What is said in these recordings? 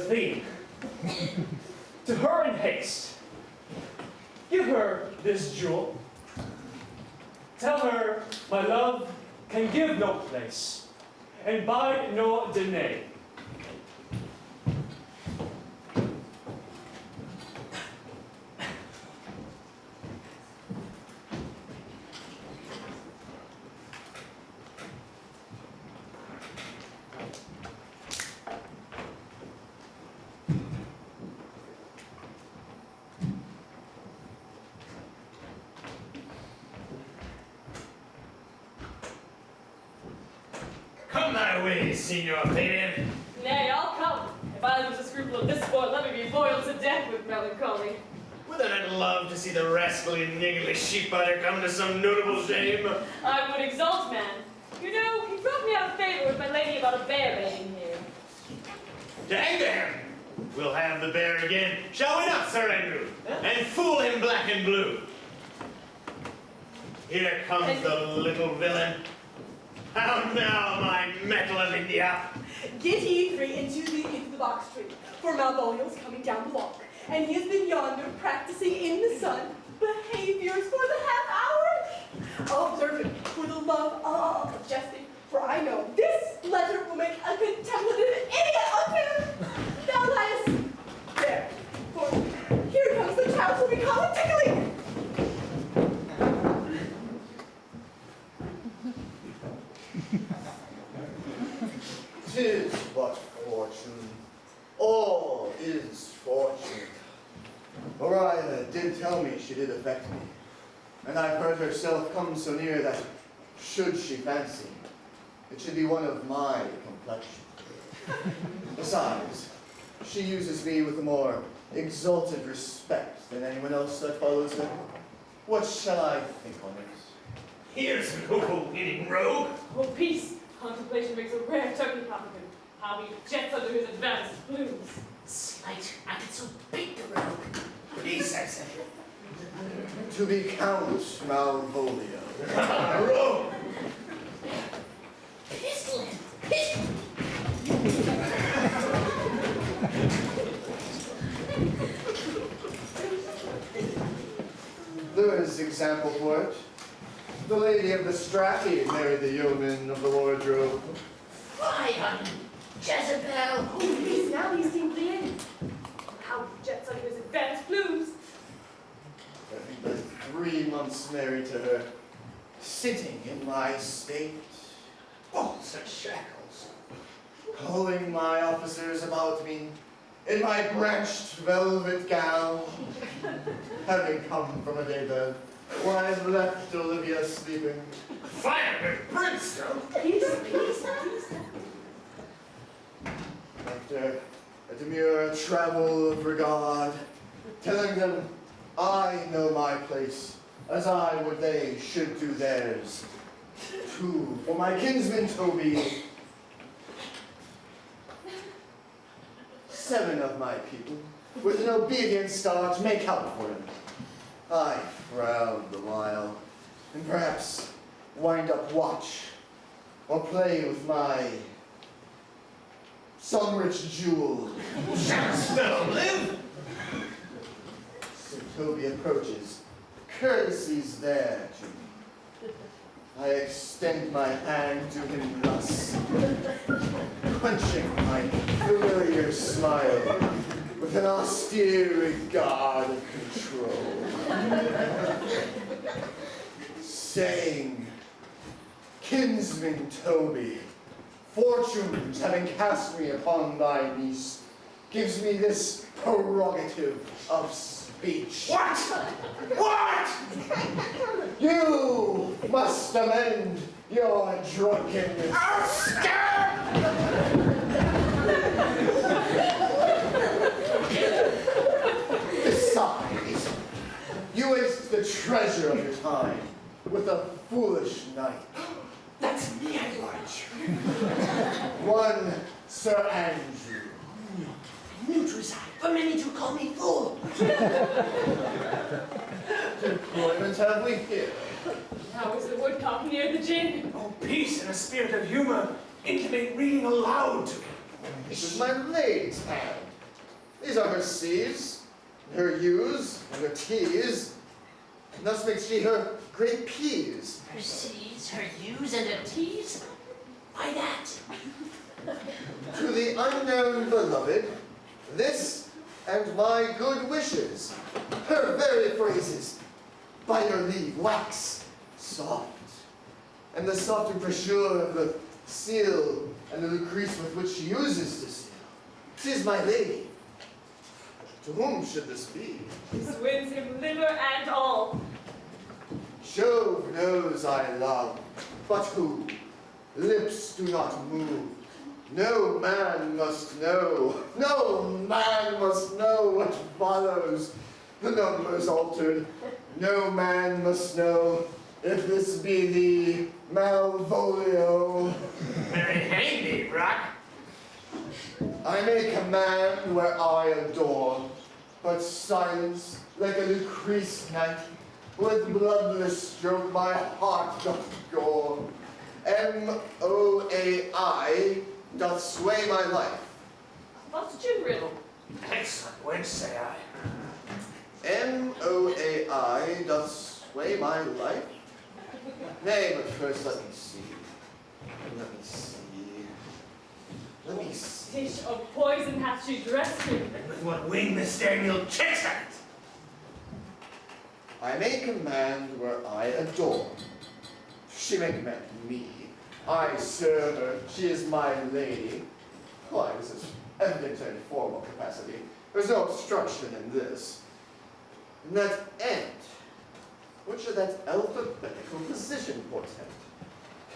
theme. To her in haste, give her this jewel. Tell her my love can give no place, and bide no delay. Come thy way, Signor Fabian. Nay, I'll come. If I lose a scruple of this sport, let me be boiled to death with melancholy. Wouldn't I love to see the rascally, niggardly sheep butter come to some notable shame? I would exalt man. You know, he brought me out of favor with my lady about a bear baiting here. To anger him, we'll have the bear again, shall we not, Sir Andrew? And fool him black and blue. Here comes the little villain. How now, my metal of India? Get ye three into the box tree, for Malvolio's coming down the walk, and he has been yonder practicing in the sun behaviors for the half hour. Observe it for the love of jesting, for I know this letter will make a contemplative idiot of him. Now, Linus, there, for here comes the child whom we call it tickling. 'Tis but fortune, all is fortune. Maria did tell me she did affect me, and I've heard herself come so near that, should she fancy, it should be one of my complexion. Besides, she uses me with a more exalted respect than anyone else that follows her. What shall I think on it? Here's an overweening rogue. Oh, peace. Contemplation makes a rare turkey propagand. How he jets under his advanced plumes. Slight, I could so beat the rogue. Peace, I say. To be Count Malvolio. Rogue! Pistol him! Pistol! There is example for it. The lady of the Strati married the yeoman of the wardrobe. Fly on him, Jezebel! Oh, please, now he seems in. How he jets under his advanced plumes. I've been 3 months married to her, sitting in my state, Bolts and shackles. calling my officers about me in my branched velvet gown, having come from a daybed, where I've left Olivia sleeping. Fire and brimstone. Peace, peace, peace. After a demure travel of regard, telling them I know my place, as I would they should do theirs. Two, for my kinsman Toby. 7 of my people, with an obedient start, make up for him. I frowned a while, and perhaps wind up watch, or play with my some rich jewel. Shouldst thou live? Sir Toby approaches, courtesies there to me. I extend my hand to him thus, quenching my familiar smile with an austere regard of control, saying, kinsman Toby, fortunes having cast me upon thy niece, gives me this prerogative of speech. What? What? You must amend your drunkenness. Besides, you waste the treasure of your time with a foolish knight. That's me, I large. One Sir Andrew. Neutral but many do call me fool. Employment have we here? How is the woodcock near the gin? Oh, peace and a spirit of humor. Intimate reading aloud to him. This is my lady's hand. These are her C's, her U's, and her T's. And thus makes she her great P's. Her C's, her U's, and her T's? Why that? To the unknown beloved, this and my good wishes, her very phrases, by your leave, wax soft. And the soft impressure of the seal and the lucrece with which she uses the seal. 'Tis my lady. To whom should this be? This wins him liver and all. Jove knows I love, but who? Lips do not move. No man must know. No man must know what follows. The number's altered. No man must know if this be the Malvolio. Very handy, Brock. I may command where I adore, but silence like a Lucrece knight, with bloodless stroke my heart doth gore. M-O-A-I doth sway my life. What's gin riddle? Excellent, when say I? M-O-A-I doth sway my life? Nay, but first let me see. Let me see. Let me see. Dish of poison hath she dressed me. And with what wing Miss Daniel checks at it? I may command where I adore. She may command me. I serve her. She is my lady. Why, this is evident in formal capacity. There's no obstruction in this. And that end, what should that alphabetical position portend?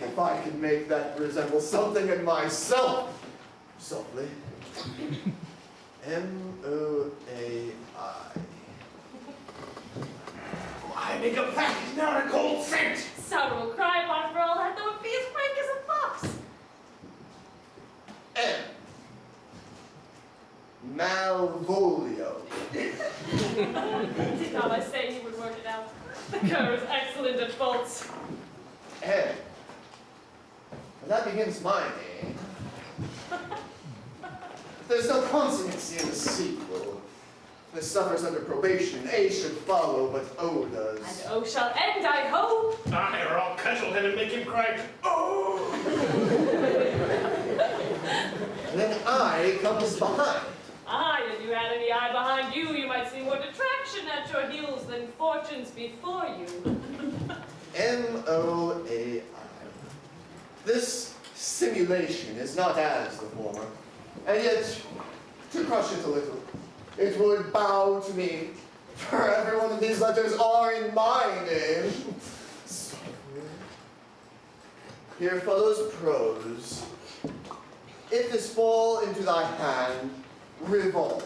If I could make that resemble something in myself, softly. M-O-A-I. I make a package, not a cold scent. Sour will cry upon it for all that, though it be as frank as a fox. M. Malvolio. Did not I say he would work it out? The cur is excellent at faults. M. And that begins my name. There's no consonancy in the sequel. This suffers under probation. A should follow, but O does. And O shall end, I hope. Aye, or I'll cudgel him and make him cry, oh! And then I comes behind. Aye, if you had any eye behind you, you might see more detraction at your heels than fortunes before you. M-O-A-I. This simulation is not as the former, and yet, to crush it a little, it would bow to me, for every one of these letters are in my name. Here follows prose. If this fall into thy hand, revolve.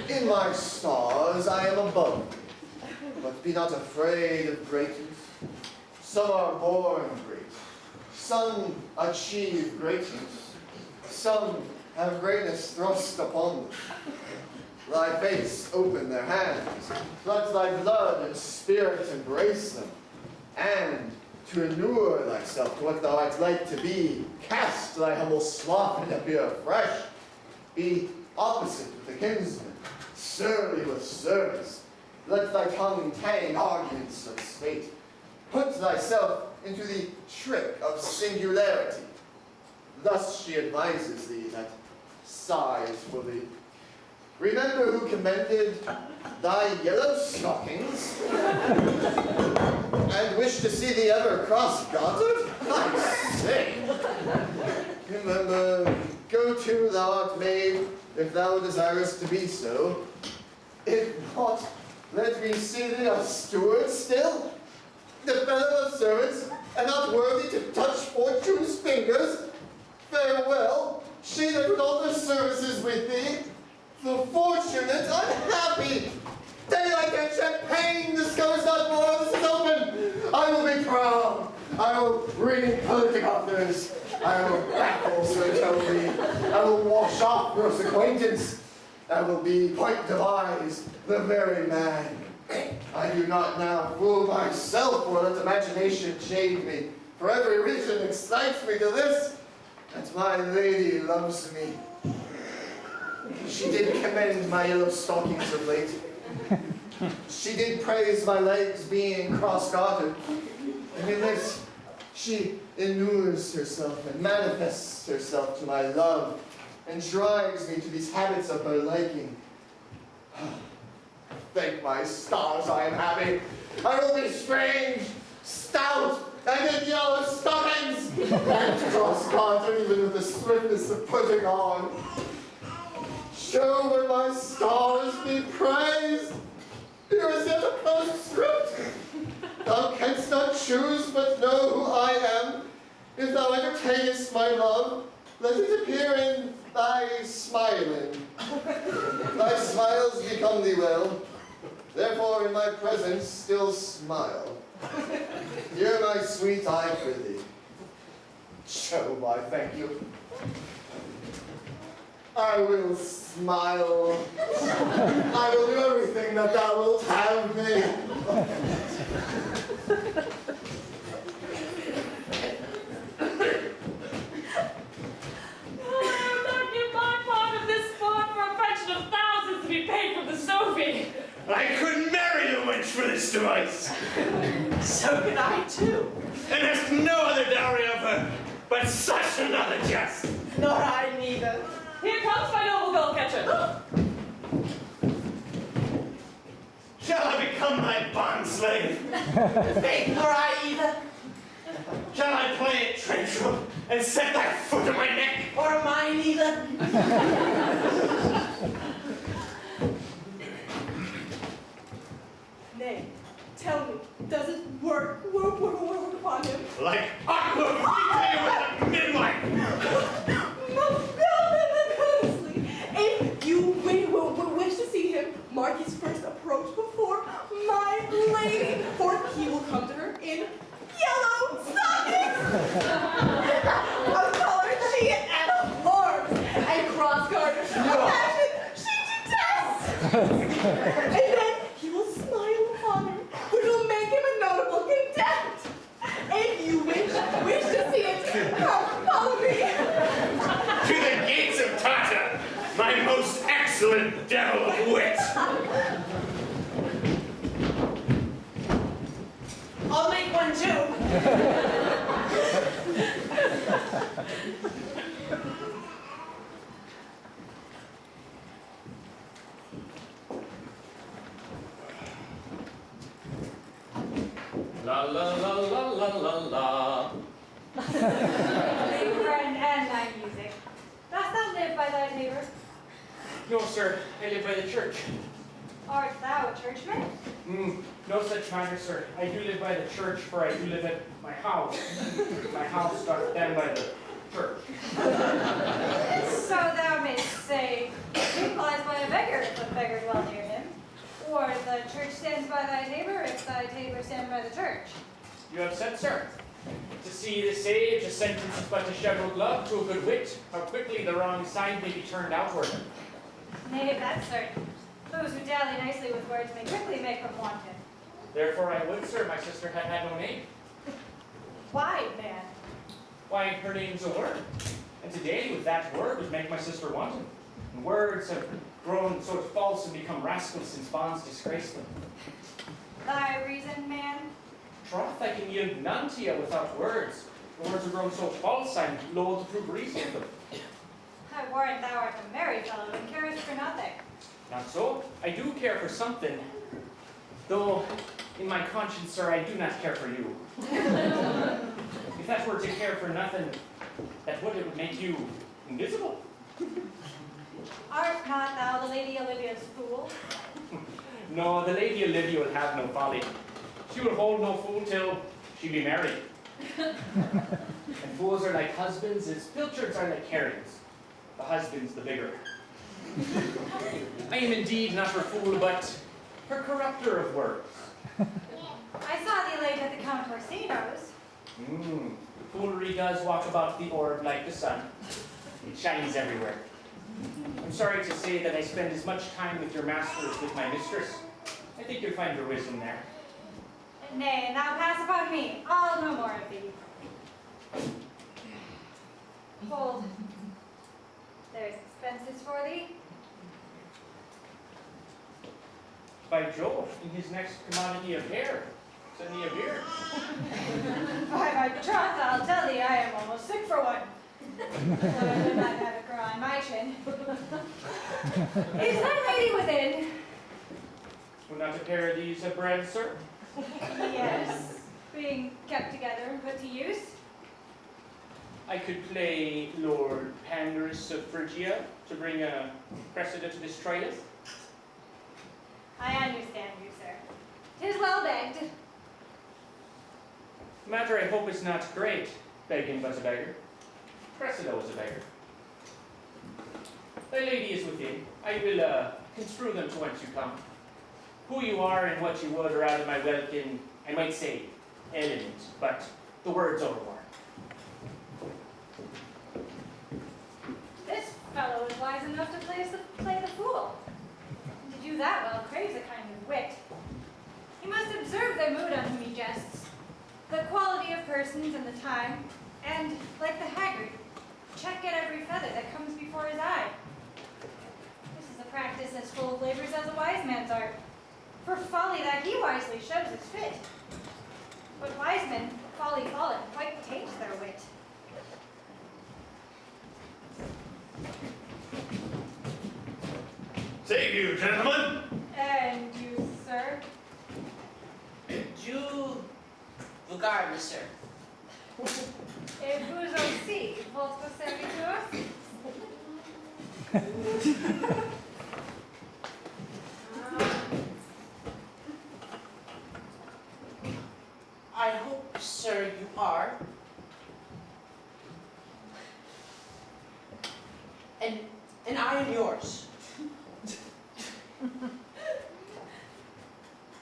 In my stars I am above thee, but be not afraid of greatness. Some are born great, some achieve greatness, some have greatness thrust upon them. Thy face open their hands, let thy blood and spirit embrace them, and to inure thyself to what thou art like to be, cast thy humble slough and appear fresh. Be opposite with the kinsman, surly with service. Let thy tongue tang arguments of state. Put thyself into the trick of singularity. Thus she advises thee that sighs for thee. Remember who commended thy yellow stockings, and wish to see thee ever cross-gartered? I say. Remember, go to, thou art made, if thou desirest to be so. If not, let me see thee a steward still, the fellow of servants, and not worthy to touch fortune's fingers. Farewell, she that with all her services with thee, the fortunate unhappy. Daylight and champagne, the sky is not more, this is open. I will be proud. I will read politic authors. I will baffle Sir Toby. I will wash off gross acquaintance. I will be point devise, the very man. I do not now fool myself or let imagination shade me. For every reason excites me to this, that my lady loves me. She did commend my yellow stockings of late. She did praise my legs being cross-gartered. And in this, she inures herself and manifests herself to my love and drives me to these habits of her liking. Thank my stars I am happy. I will be strange, stout, and in yellow stockings, and cross-gartered even with the swiftness of putting on. Show where my stars be praised. Here is yet a postscript. Thou canst not choose but know who I am. If thou entertainest my love, let it appear in thy smiling. Thy smiles become thee well. Therefore in my presence still smile. Hear my sweet eye prithee. Jove, I thank you. I will smile. I will do everything that thou wilt have me. Not give my part of this sport for a fraction of thousands to be paid from the Sophie. I could marry the wench for this device, So could I too. and ask no other dowry of her, but such another jest. Nor I neither. Here comes my noble gold catcher. Shall I become thy bondslave? Faith, nor I either. Shall I play at trenchel and set thy foot on my neck? Or mine either. Nay, tell me, does it work upon him? Like aqua vitae with a midwife. Honestly, if you wish to see him, mark his first approach before my lady, for he will come to her in yellow stockings, of color she abhors, and cross-garter, a fashion she detests. And then he will smile upon her, which will make him a notable contempt. If you wish to see it, come follow me. To the gates of Tata, my most excellent devil of wit. I'll make one too. La la la la la la la. Labor and thy music. Dost thou live by thy neighbor? No, sir, I live by the church. Art thou a churchman? No such matter, sir. I do live by the church, for I do live at my house. My house starts down by the church. So thou mayst say, he lies by a beggar if the beggar dwell near him. Or the church stands by thy neighbor if thy neighbor stand by the church. You have said, sir. To see the sage, a sentence is but a shriveled love to a good wit. How quickly the wrong side may be turned outward. Nay, that's certain. Those who dally nicely with words may quickly make them wanton. Therefore I would, sir, my sister had had no name. Why, man? Why, her name's a word. And today, with that word, would make my sister wanton. And words have grown so false and become rascals since bonds disgrace them. Thy reason, man? Troth, I can yield none to you without words. The words have grown so false, I'm loath to prove reason of them. I warrant thou art a merry fellow and carest for nothing. Not so. I do care for something. Though, in my conscience, sir, I do not care for you. If that were to care for nothing, that would make you invisible. Art not thou the Lady Olivia's fool? No, the Lady Olivia will have no folly. She will hold no fool till she be married. And fools are like husbands, as pilchards are like herrings. The husband's the bigger. I am indeed not her fool, but her corrupter of words. I saw thee late at the Count Orsino's. Foolery does walk about the orb like the sun. It shines everywhere. I'm sorry to say that I spend as much time with your master as with my mistress. I think you'll find your wisdom there. Nay, now pass upon me. I'll no more of thee. Hold. There's expenses for thee. By Jove, in his next commodity of hair, send me a beer. By my troth, I'll tell thee, I am almost sick for one. Though I would not have it grow on my chin. Is that lady within? Will not a pair of these have bread, sir? Yes. Being kept together and put to use. I could play Lord Pandarus of Phrygia to bring a Cressida to this trial. I understand you, sir. 'Tis well begged. The matter, I hope, is not great. Begging was a beggar. Cressida was a beggar. The lady is within. I will construe them to whence you come. Who you are and what you would are out of my welkin, I might say, element, but the word's overworn. This fellow is wise enough to play the fool. And to do that well craves a kind of wit. He must observe the mood on whom he jests, the quality of persons and the time, and, like the haggard, check at every feather that comes before his eye. This is a practice as full of labors as a wise man's art. For folly that he wisely shows is fit. But wise men, folly fallen, quite taint their wit. Save you, gentlemen. And you, sir? You regard, sir. Et vous aussi, votre serviteur? I hope, sir, you are. And I am yours.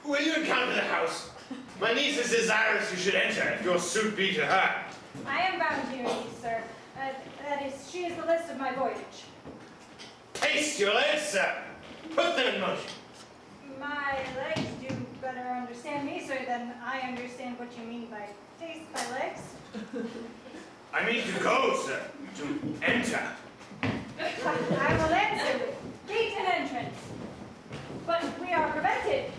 Will you encounter the house? My niece is desirous you should enter, if your suit be to her. I am bound to your niece, sir. That is, she is the list of my voyage. Haste your legs, sir. Put them in motion. My legs do better understand me, sir, than I understand what you mean by taste my legs. I mean to go, sir. To enter. I will answer with gate and entrance. But we are prevented.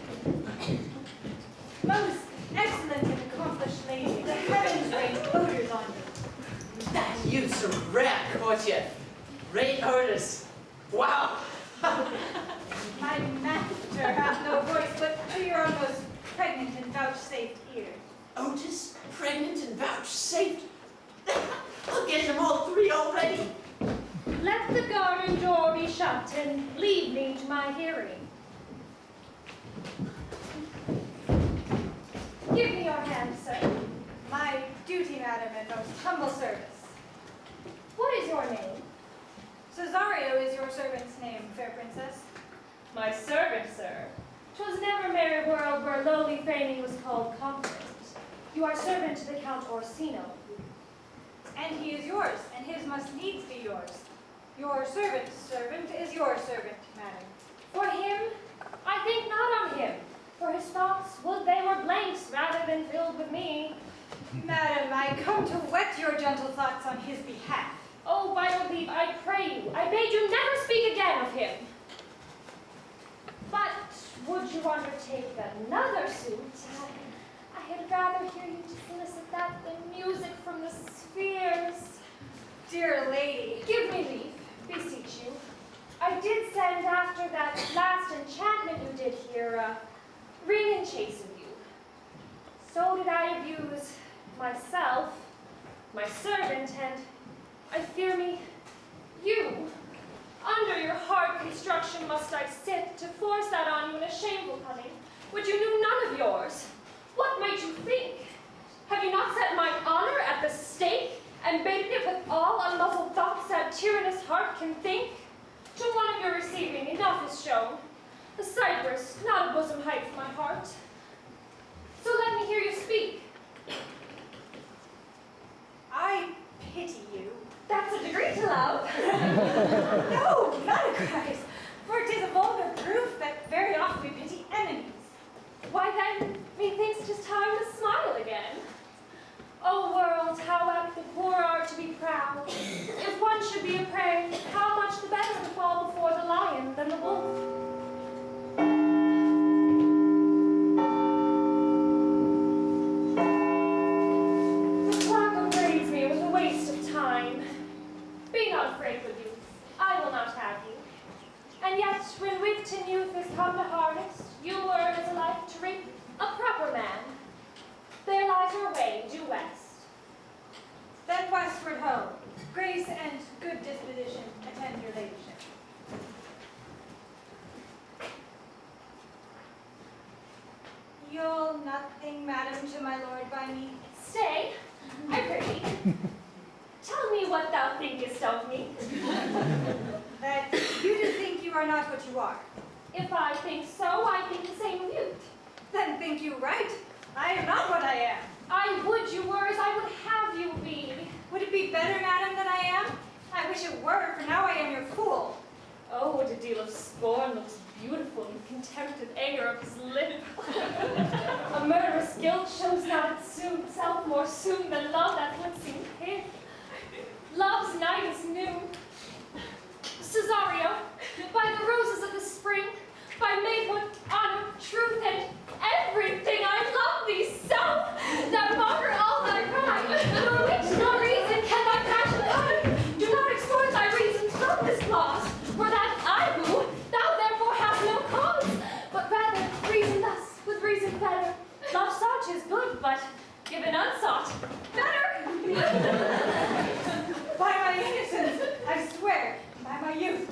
Most excellent and accomplished lady, the heavens rain odors on you. That you, sir, rare courtier. Great orders. Wow. My master hath no voice, but to your almost pregnant and vouchsafed ear. Otis, pregnant and vouchsafed. I'll get them all three already. Let the garden door be shut and leave me to my hearing. Give me your hand, sir. My duty, madam, and most humble service. What is your name? Cesario is your servant's name, fair princess. My servant, sir. 'Twas never merry world where lowly framing was called confident. You are servant to the Count Orsino. And he is yours, and his must needs be yours. Your servant's servant is your servant, madam. For him, I think not on him, for his thoughts would they were blanks rather than filled with me. Madam, I come to whet your gentle thoughts on his behalf. Oh, by your leave, I pray you, I bade you never speak again of him. But would you undertake another suit? I had rather hear you to solicit that than music from the spheres. Dear lady, Give me leave, beseech you. I did send after that last enchantment you did here a ring in chase of you. So did I abuse myself, my servant, and I fear me, you. Under your hard construction must I sit to force that on you in a shameful cunning, which you knew none of yours. What might you think? Have you not set mine honor at the stake, and baited it with all unmuzzled thoughts that tyrannous heart can think? To one of your receiving enough is shown. A cypress, not a bosom height for my heart. So let me hear you speak. I pity you. That's a degree to love. No, not a Christ, for it is a vulgar proof that very often we pity enemies. Why then, methinks 'tis time to smile again. O world, how apt the poor are to be proud. If one should be a prey, how much the better to fall before the lion than the wolf. The clock upbraids me with a waste of time. Be not afraid, good youth, I will not have you. And yet, when wit and youth is come to harvest, you learn as a life to reap a proper man. There lies your way, due west. Then westward ho. Grace and good disposition attend your ladyship. You'll nothing, madam, to my lord by me. Stay, I prithee. Tell me what thou thinkest of me. That you do think you are not what you are. If I think so, I think the same of you. Then think you right. I am not what I am. I would you were as I would have you be. Would it be better, madam, than I am? I wish it were, for now I am your fool. Oh, what a deal of scorn looks beautiful in the contemptive anger of his lip. A murderous guilt shows not itself more soon than love that would seem hid. Love's night is new. Cesario, by the roses of the spring, by maidenhood, honor, truth, and everything, I love thee so, that mocker all thy pride, nor wit nor reason can thy passion hide. Do not extort thy reasons from this clause, for that I woo, thou therefore hast no cause, but rather reason thus, with reason better. Love sought is good, but given unsought, better. By my innocence, I swear, by my youth,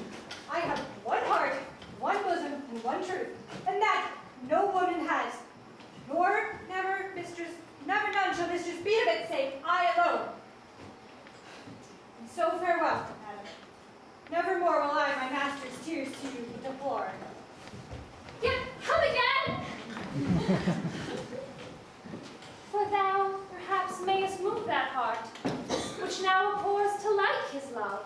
I have one heart, one bosom, and one truth, and that no woman has. Nor never none shall mistress be of it, save I alone. And so farewell, madam. Nevermore will I my master's tears to you deplore. Yet come again! For thou perhaps mayest move that heart, which now abhors to like his love.